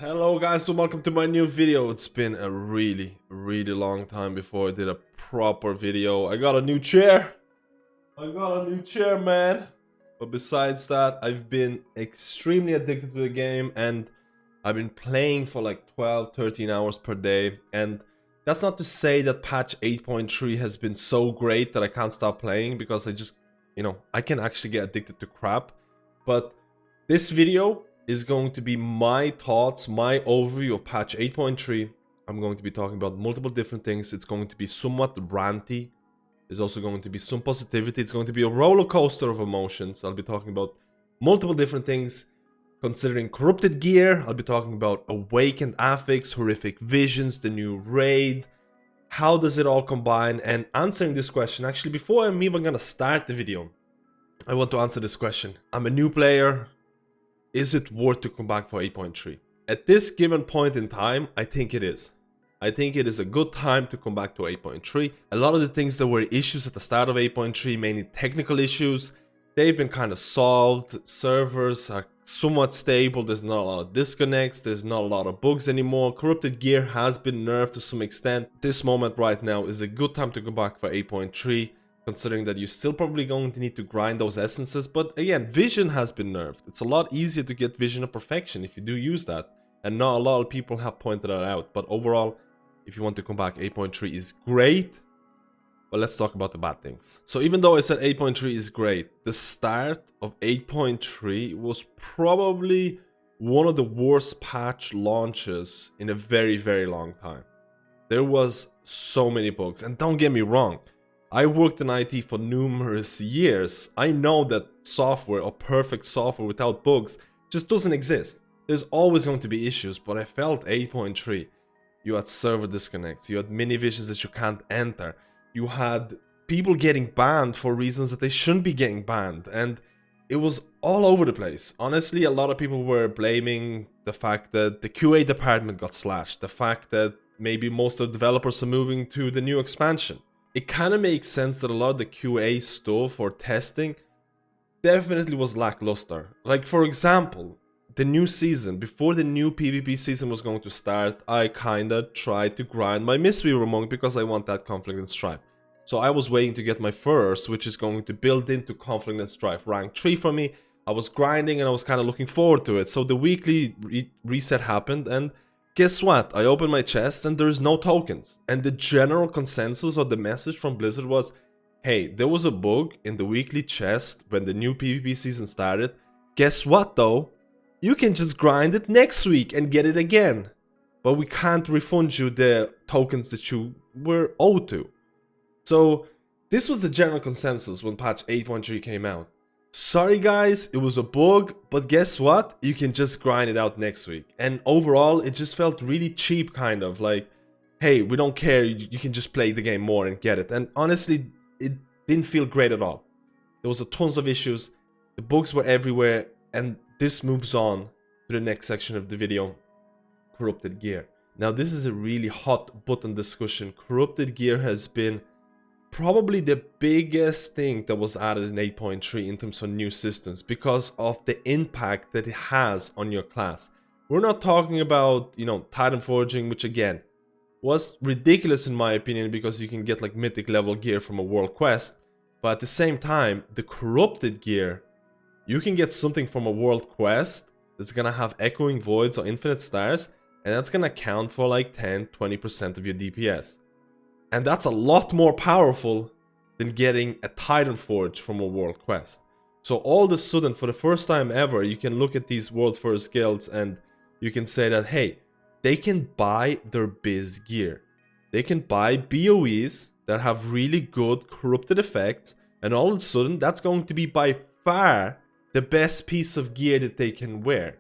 Hello guys, and welcome to my new video. It's been a really long time before I did a proper video. I got a new chair. Man. But besides that, I've been extremely addicted to the game and I've been playing for like 12-13 hours per day. And that's not to say that patch 8.3 has been so great that I can't stop playing, because I just, I can actually get addicted to crap. But this video is going to be my thoughts, my overview of patch 8.3. I'm going to be talking about multiple different things. It's going to be somewhat ranty. There's also going to be some positivity. It's going to be a roller coaster of emotions. I'll be talking about multiple different things. Considering corrupted gear, I'll be talking about awakened Affix, horrific visions, the new raid. How does it all combine? And answering this question, actually, before I'm even gonna start the video, I want to answer this question. I'm a new player. Is it worth to come back for 8.3? At this given point in time, I think it is. I think it is a good time to come back to 8.3. A lot of the things that were issues at the start of 8.3, mainly technical issues, they've been kind of solved. Servers are somewhat stable. There's not a lot of disconnects. There's not a lot of bugs anymore. Corrupted gear has been nerfed to some extent. This moment right now is a good time to go back for 8.3. Considering that you're still probably going to need to grind those essences. But again, vision has been nerfed. It's a lot easier to get vision of perfection if you do use that. And not a lot of people have pointed that out. But overall, if you want to come back, 8.3 is great. But let's talk about the bad things. So even though I said 8.3 is great, the start of 8.3 was probably one of the worst patch launches in a very long time. There was so many bugs. And don't get me wrong, I worked in IT for numerous years. I know that software, or perfect software without bugs, just doesn't exist. There's always going to be issues, but I felt 8.3. You had server disconnects, you had mini visions that you can't enter, you had people getting banned for reasons that they shouldn't be getting banned, and it was all over the place. Honestly, a lot of people were blaming the fact that the QA department got slashed, the fact that maybe most of the developers are moving to the new expansion. It kind of makes sense that a lot of the QA stuff or testing definitely was lackluster. Like, for example, the new season, before the new PvP season was going to start, I kind of tried to grind my Mistweaver Monk because I want that Conflict and Strife. So I was waiting to get my first, which is going to build into Conflict and Strife rank 3 for me. I was grinding and I was kind of looking forward to it. So the weekly reset happened, and guess what? I opened my chest and there's no tokens. And the general consensus or the message from Blizzard was, hey, there was a bug in the weekly chest when the new PvP season started. Guess what though? You can just grind it next week and get it again. But we can't refund you the tokens that you were owed to. So this was the general consensus when patch 8.3 came out. Sorry guys, it was a bug, but guess what? You can just grind it out next week. And overall, it just felt really cheap, kind of like, hey, we don't care, you can just play the game more and get it. And honestly, it didn't feel great at all. There was a tons of issues, the bugs were everywhere, and this moves on to the next section of the video, corrupted gear. Now this is a really hot button discussion. Corrupted gear has been probably the biggest thing that was added in 8.3 in terms of new systems, because of the impact that it has on your class. We're not talking about, Titan Forging, which again was ridiculous in my opinion, because you can get like mythic level gear from a world quest, but at the same time, the corrupted gear, you can get something from a world quest that's gonna have echoing voids or infinite stars, and that's gonna count for like 10-20% of your DPS. And that's a lot more powerful than getting a Titan Forge from a world quest. So all of a sudden, for the first time ever, you can look at these world first guilds and you can say that, hey, they can buy their biz gear. They can buy BOEs that have really good corrupted effects, and all of a sudden, that's going to be by far the best piece of gear that they can wear.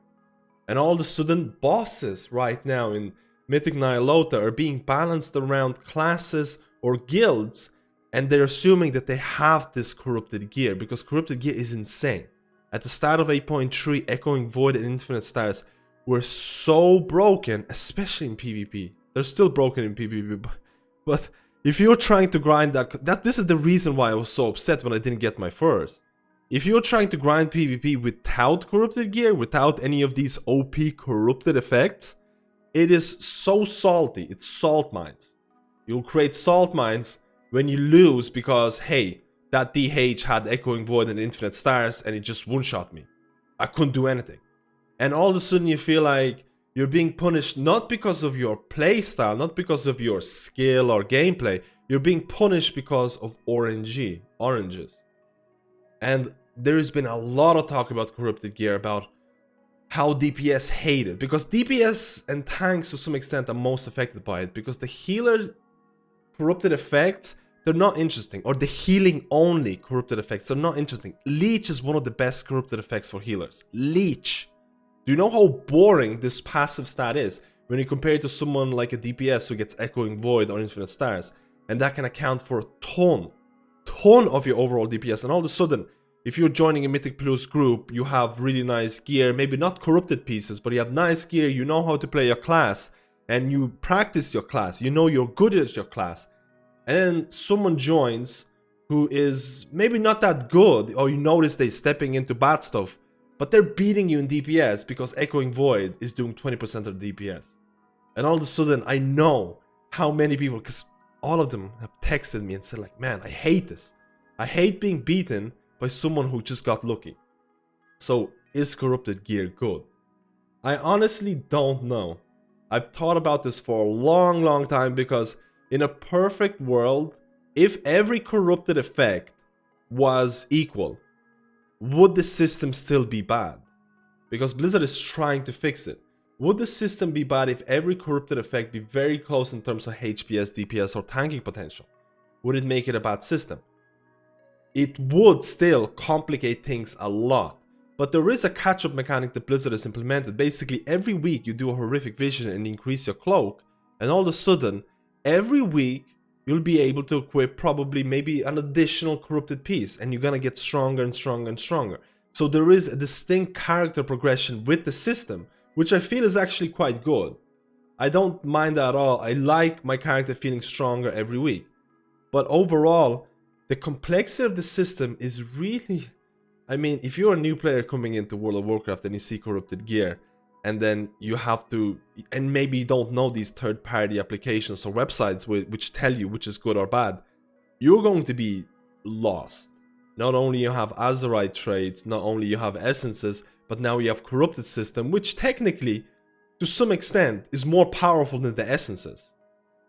And all of a sudden, bosses right now in Mythic Ny'alotha are being balanced around classes or guilds, and they're assuming that they have this corrupted gear, because corrupted gear is insane. At the start of 8.3, Echoing Void and Infinite Stars were so broken, especially in PvP. They're still broken in PvP, but if you're trying to grind this is the reason why I was so upset when I didn't get my first. If you're trying to grind PvP without corrupted gear, without any of these OP corrupted effects, it is so salty. It's salt mines. You'll create salt mines when you lose because, hey, that DH had Echoing Void and Infinite Stars and it just one-shot me. I couldn't do anything. And all of a sudden you feel like you're being punished not because of your playstyle, not because of your skill or gameplay. You're being punished because of oranges. And there has been a lot of talk about corrupted gear, about how DPS hate it. Because DPS and tanks to some extent are most affected by it. Because the healer corrupted effects, they're not interesting. Or the healing only corrupted effects, they're not interesting. Leech is one of the best corrupted effects for healers. Leech. Do you know how boring this passive stat is when you compare it to someone like a DPS who gets Echoing Void or Infinite Stars? And that can account for a ton of your overall DPS. And all of a sudden, if you're joining a Mythic Plus group, you have really nice gear, maybe not corrupted pieces, but you have nice gear, you know how to play your class, and you practice your class, you know you're good at your class. And then someone joins who is maybe not that good, or you notice they're stepping into bad stuff, but they're beating you in DPS because Echoing Void is doing 20% of the DPS. And all of a sudden, I know how many people, because all of them have texted me and said like, man, I hate this. I hate being beaten by someone who just got lucky. So, is corrupted gear good? I honestly don't know. I've thought about this for a long time because in a perfect world, if every corrupted effect was equal, would the system still be bad? Because Blizzard is trying to fix it. Would the system be bad if every corrupted effect be very close in terms of HPS, DPS or tanking potential? Would it make it a bad system? It would still complicate things a lot. But there is a catch-up mechanic that Blizzard has implemented. Basically, every week you do a horrific vision and increase your cloak, and all of a sudden, every week you'll be able to equip probably maybe an additional corrupted piece, and you're gonna get stronger and stronger and stronger. So there is a distinct character progression with the system, which I feel is actually quite good. I don't mind that at all. I like my character feeling stronger every week. But overall, the complexity of the system is really... I mean, if you're a new player coming into World of Warcraft and you see corrupted gear, and then you have to, and maybe you don't know these third-party applications or websites which tell you which is good or bad, you're going to be lost. Not only you have Azeroth traits, not only you have essences, but now you have corrupted system, which technically, to some extent, is more powerful than the essences.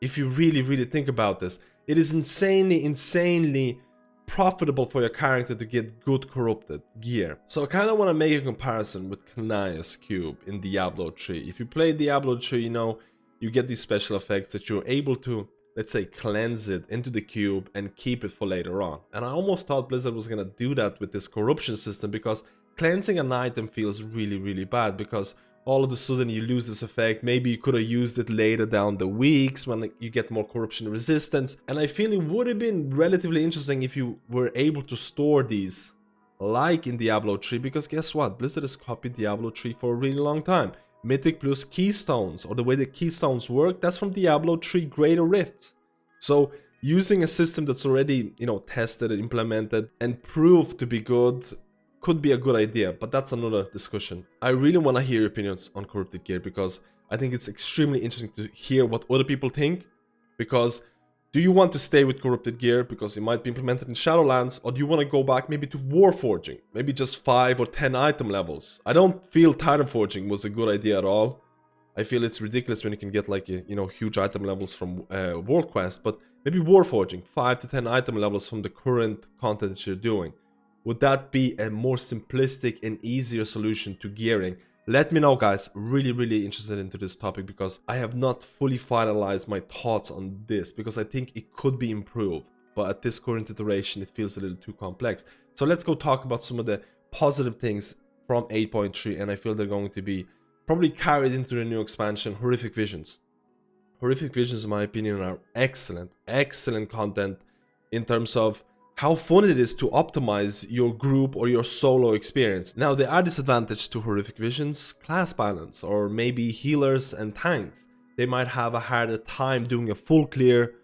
If you really think about this, it is insanely profitable for your character to get good corrupted gear. So I kind of want to make a comparison with Kanaya's Cube in Diablo 3. If you play Diablo 3, you know, you get these special effects that you're able to, let's say, cleanse it into the cube and keep it for later on. And I almost thought Blizzard was going to do that with this corruption system, because cleansing an item feels really bad, because all of a sudden you lose this effect. Maybe you could have used it later down the weeks when you get more corruption resistance. And I feel it would have been relatively interesting if you were able to store these like in Diablo 3, because guess what? Blizzard has copied Diablo 3 for a really long time. Mythic plus Keystones, or the way the Keystones work, that's from Diablo 3 Greater Rifts. So using a system that's already, you know, tested and implemented and proved to be good could be a good idea, but that's another discussion. I really want to hear your opinions on corrupted gear, because I think it's extremely interesting to hear what other people think. Because do you want to stay with corrupted gear because it might be implemented in Shadowlands, or do you want to go back maybe to Warforging, maybe just 5 or 10 item levels? I don't feel Titan Forging was a good idea at all. I feel it's ridiculous when you can get like, you know, huge item levels from World Quest, but maybe Warforging, 5 to 10 item levels from the current content that you're doing. Would that be a more simplistic and easier solution to gearing? Let me know, guys. Really interested into this topic, because I have not fully finalized my thoughts on this, because I think it could be improved. But at this current iteration, it feels a little too complex. So let's go talk about some of the positive things from 8.3, and I feel they're going to be probably carried into the new expansion, Horrific Visions. Horrific Visions, in my opinion, are excellent content in terms of how fun it is to optimize your group or your solo experience. Now, there are disadvantages to Horrific Visions: class balance, or maybe healers and tanks. They might have a harder time doing a full clear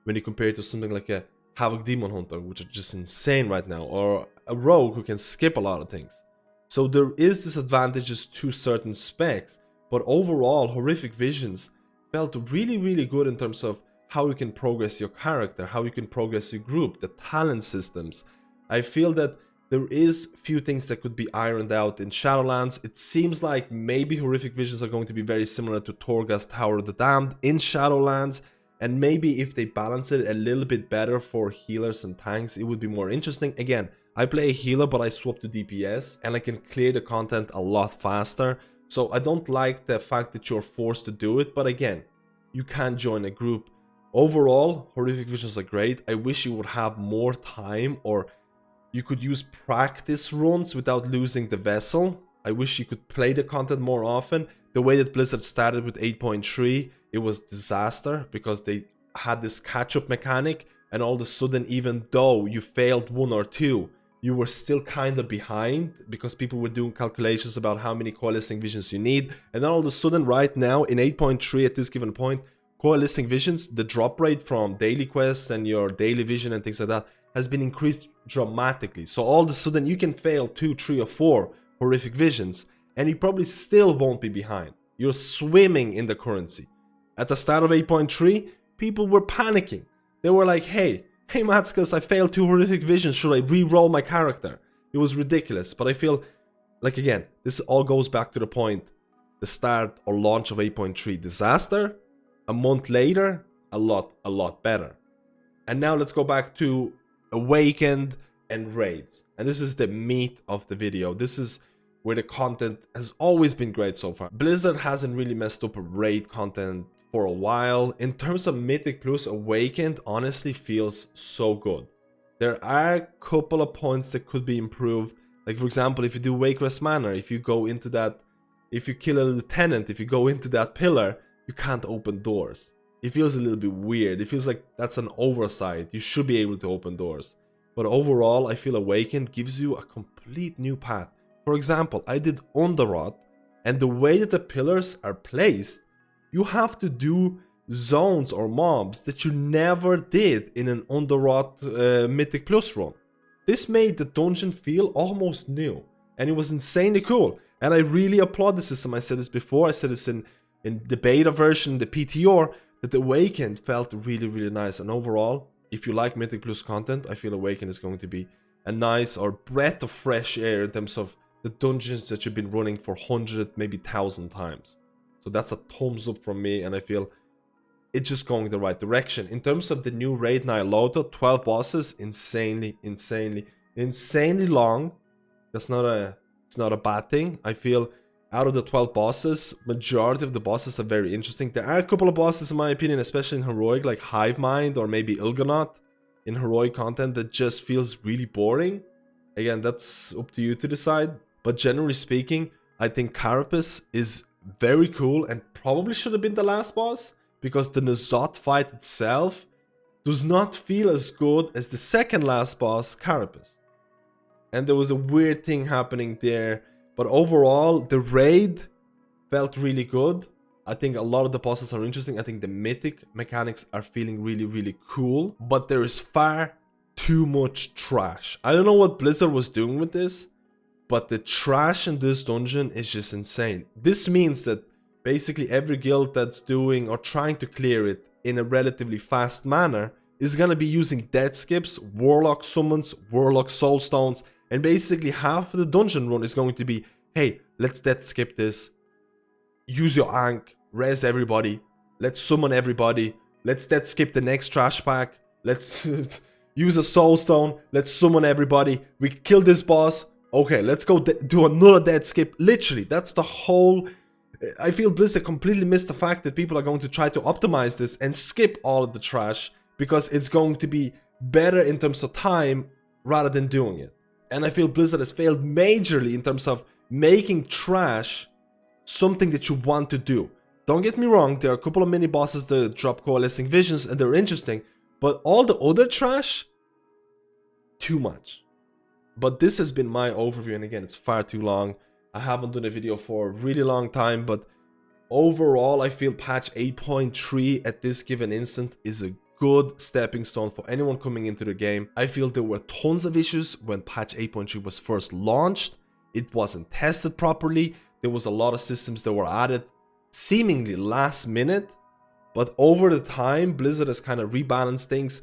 when you compare it to something like a Havoc Demon Hunter, which are just insane right now, or a rogue who can skip a lot of things. So there is disadvantages to certain specs, but overall Horrific Visions felt really good in terms of how you can progress your character, how you can progress your group, the talent systems. I feel that there is few things that could be ironed out in Shadowlands. It seems like maybe Horrific Visions are going to be very similar to Torghast Tower of the Damned in Shadowlands, and maybe if they balance it a little bit better for healers and tanks, it would be more interesting. Again, I play a healer, but I swap to DPS, and I can clear the content a lot faster. So I don't like the fact that you're forced to do it, but again, you can join a group. Overall, Horrific Visions are great. I wish you would have more time, or you could use practice runs without losing the vessel. I wish you could play the content more often. The way that Blizzard started with 8.3, it was disaster because they had this catch-up mechanic, and all of a sudden, even though you failed 1 or 2, you were still kind of behind because people were doing calculations about how many Coalescing Visions you need. And then all of a sudden, right now, in 8.3 at this given point, Coalescing Visions, the drop rate from daily quests and your daily vision and things like that has been increased dramatically. So all of a sudden, you can fail 2, 3, or 4 Horrific Visions, and you probably still won't be behind. You're swimming in the currency. At the start of 8.3, people were panicking. They were like, hey MadSkillz, I failed 2 Horrific Visions, should I re-roll my character? It was ridiculous, but I feel like, again, this all goes back to the point, the start or launch of 8.3, disaster. A month later, a lot better. And now let's go back to Awakened and raids. And this is the meat of the video. This is where the content has always been great so far. Blizzard hasn't really messed up raid content for a while. In terms of Mythic Plus, Awakened honestly feels so good. There are a couple of points that could be improved. Like, for example, if you do Wakerest Manor, if you go into that, if you kill a lieutenant, if you go into that pillar, you can't open doors. It feels a little bit weird. It feels like that's an oversight. You should be able to open doors. But overall, I feel Awakened gives you a complete new path. For example, I did Ny'alotha, and the way that the pillars are placed, you have to do zones or mobs that you never did in an Ny'alotha Mythic Plus run. This made the dungeon feel almost new, and it was insanely cool. And I really applaud the system. I said this before, I said this in the beta version, the PTR, that Awakened felt really nice. And overall, if you like Mythic Plus content, I feel Awakened is going to be a nice or breath of fresh air in terms of the dungeons that you've been running for 100, maybe 1,000 times. So that's a thumbs up from me, and I feel it's just going the right direction. In terms of the new raid Ny'alotha, 12 bosses, insanely long. It's not a bad thing. I feel out of the 12 bosses, majority of the bosses are very interesting. There are a couple of bosses, in my opinion, especially in Heroic, like Hive Mind or maybe Il'gynoth in Heroic content, that just feels really boring. Again, that's up to you to decide. But generally speaking, I think Carapace is very cool and probably should have been the last boss, because the Ny'alotha fight itself does not feel as good as the second last boss, Carapace. And there was a weird thing happening there. But overall, the raid felt really good. I think a lot of the bosses are interesting. I think the mythic mechanics are feeling really cool. But there is far too much trash. I don't know what Blizzard was doing with this, but the trash in this dungeon is just insane. This means that basically every guild that's doing or trying to clear it in a relatively fast manner is gonna be using death skips, warlock summons, warlock soulstones, and basically half of the dungeon run is going to be, hey, let's death skip this, use your Ankh, res everybody, let's summon everybody, let's death skip the next trash pack, let's use a soulstone, let's summon everybody, we kill this boss, okay, let's go do another death skip. Literally, that's the whole... I feel Blizzard completely missed the fact that people are going to try to optimize this and skip all of the trash, because it's going to be better in terms of time rather than doing it. And I feel Blizzard has failed majorly in terms of making trash something that you want to do. Don't get me wrong, there are a couple of mini bosses that drop Coalescing Visions and they're interesting, but all the other trash, too much. But this has been my overview, and again, it's far too long. I haven't done a video for a really long time, but overall, I feel patch 8.3 at this given instant is a good stepping stone for anyone coming into the game. I feel there were tons of issues when patch 8.3 was first launched. It wasn't tested properly. There was a lot of systems that were added seemingly last minute, but over the time, Blizzard has kind of rebalanced things.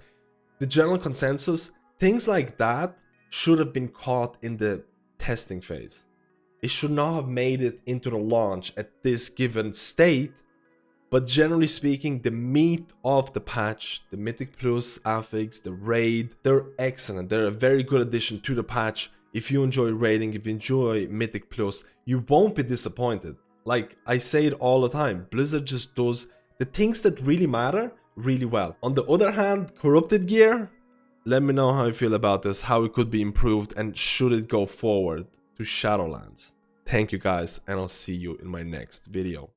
The general consensus, things like that should have been caught in the testing phase. It should not have made it into the launch at this given state. But generally speaking, the meat of the patch, the Mythic Plus, Affix, the raid, they're excellent. They're a very good addition to the patch. If you enjoy raiding, if you enjoy Mythic Plus, you won't be disappointed. Like I say it all the time, Blizzard just does the things that really matter really well. On the other hand, corrupted gear, let me know how you feel about this, how it could be improved, and should it go forward to Shadowlands. Thank you guys, and I'll see you in my next video.